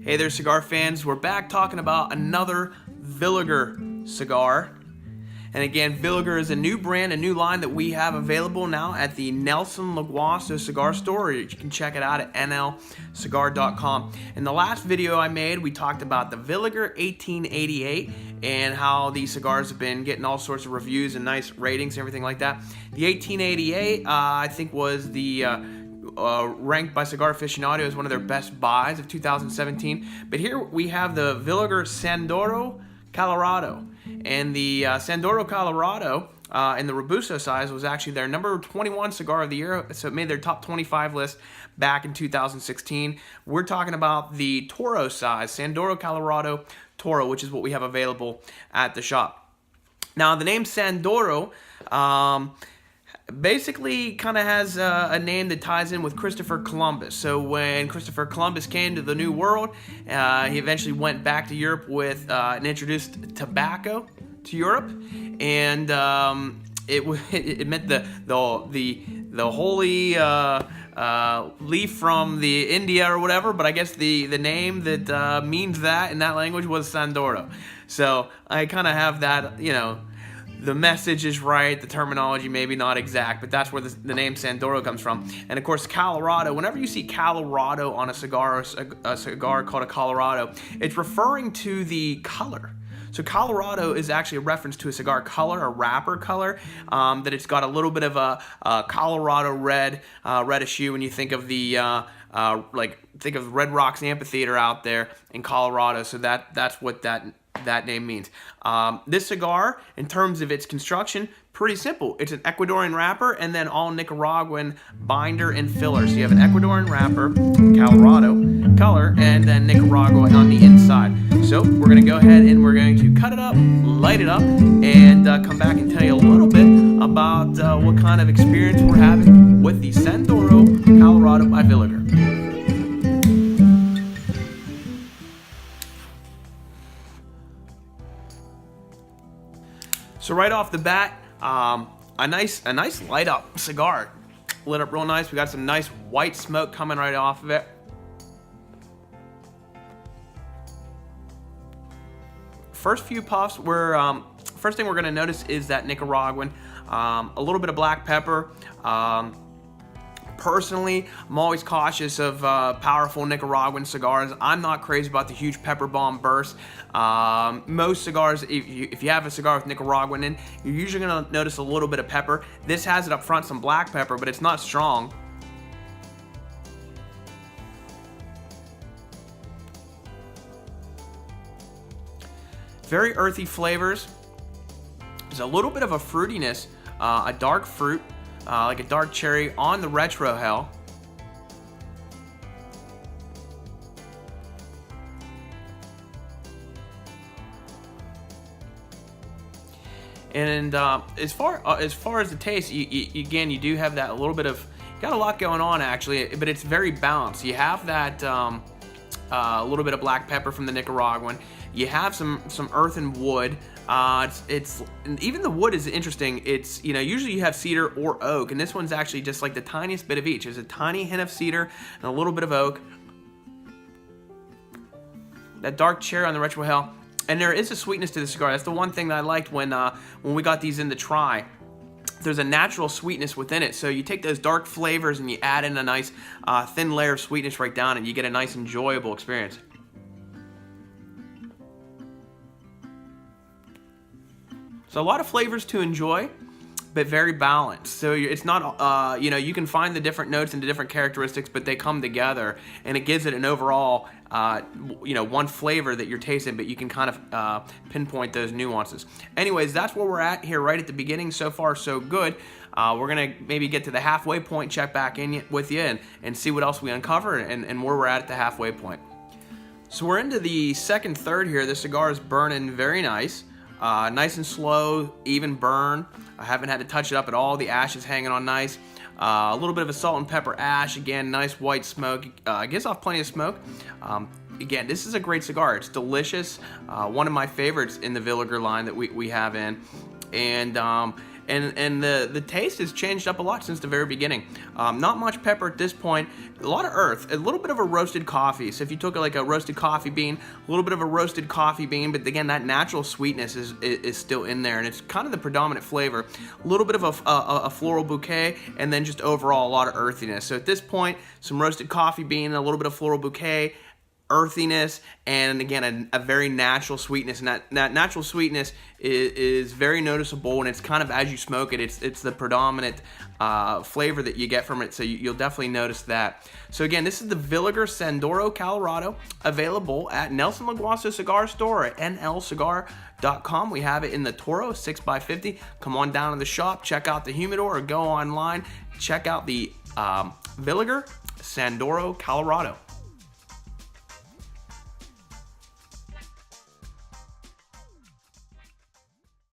Hey there, cigar fans. We're back talking about another Villiger cigar. And again, Villiger is a new brand, a new line that we have available now at the Nelson Laguaso cigar store. You can check it out at nlcigar.com. In the last video I made, we talked about the Villiger 1888 and how these cigars have been getting all sorts of reviews and nice ratings and everything like that. The 1888, I think, was the ranked by Cigar Aficionado as one of their best buys of 2017. But here we have the Villiger San'Doro Colorado. And the San'Doro Colorado in the Robusto size was actually their number 21 cigar of the year, so it made their top 25 list back in 2016. We're talking about the Toro size, San'Doro Colorado Toro, which is what we have available at the shop. Now, the name San'Doro basically kind of has a name that ties in with Christopher Columbus. So when Christopher Columbus came to the New World, he eventually went back to Europe with and introduced tobacco to Europe, and it meant the holy leaf from the India or whatever. But I guess the name that means that in that language was San'Doro. So I kind of have that, you know. The message is right, the terminology maybe not exact, but that's where the name San'Doro comes from. And of course, Colorado, whenever you see Colorado on a cigar, a cigar called a Colorado, it's referring to the color. So Colorado is actually a reference to a cigar color, a wrapper color, that it's got a little bit of a Colorado red, reddish hue when you think of the, think of Red Rocks Amphitheater out there in Colorado. So that's what that name means. This cigar, in terms of its construction, pretty simple. It's an Ecuadorian wrapper and then all Nicaraguan binder and filler. So you have an Ecuadorian wrapper, Colorado color, and then Nicaragua on the inside. So we're going to go ahead and we're going to cut it up, light it up, and come back and tell you a little bit about what kind of experience we're having with the San'Doro Colorado by Villiger. So right off the bat, a nice light up cigar, lit up real nice. We got some nice white smoke coming right off of it. First few puffs, first thing we're going to notice is that Nicaraguan, a little bit of black pepper. Personally, I'm always cautious of powerful Nicaraguan cigars. I'm not crazy about the huge pepper bomb burst. Most cigars, if you have a cigar with Nicaraguan in, you're usually going to notice a little bit of pepper. This has it up front, some black pepper, but it's not strong. Very earthy flavors. There's a little bit of a fruitiness, a dark fruit. Like a dark cherry on the retrohale. And as far as the taste, again, you do have that a little bit of, got a lot going on actually, but it's very balanced. You have that a little bit of black pepper from the Nicaraguan. You have some earth and wood. It's even the wood is interesting. It's, you know, usually you have cedar or oak, and this one's actually just like the tiniest bit of each. There's a tiny hint of cedar and a little bit of oak. That dark cherry on the retrohale, and there is a sweetness to the cigar. That's the one thing that I liked when we got these in to try. There's a natural sweetness within it. So you take those dark flavors and you add in a nice thin layer of sweetness right down, and you get a nice enjoyable experience. So a lot of flavors to enjoy, but very balanced. So it's not, you know, you can find the different notes and the different characteristics, but they come together, and it gives it an overall, you know, one flavor that you're tasting, but you can kind of pinpoint those nuances. Anyways, that's where we're at here right at the beginning. So far, so good. We're going to maybe get to the halfway point, check back in with you, and see what else we uncover and where we're at the halfway point. So we're into the second third here. The cigar is burning very nice. Nice and slow, even burn. I haven't had to touch it up at all. The ash is hanging on nice. A little bit of a salt and pepper ash. Again, nice white smoke. Gives off plenty of smoke. Again, this is a great cigar. It's delicious. One of my favorites in the Villiger line that we have in. And and the taste has changed up a lot since the very beginning. Not much pepper at this point, a lot of earth, a little bit of a roasted coffee. So if you took like a roasted coffee bean, a little bit of a roasted coffee bean, but again, that natural sweetness is still in there, and it's kind of the predominant flavor. A little bit of a floral bouquet, and then just overall a lot of earthiness. So at this point, some roasted coffee bean, a little bit of floral bouquet, earthiness, and again a very natural sweetness, and that natural sweetness is very noticeable, and it's kind of, as you smoke it, it's the predominant flavor that you get from it, so you'll definitely notice that. So again, this is the Villiger San'Doro Colorado, available at Nelson LaGuasto Cigar Store at nlcigar.com. We have it in the Toro 6x50. Come on down to the shop, check out the humidor, or go online, check out the Villiger San'Doro Colorado.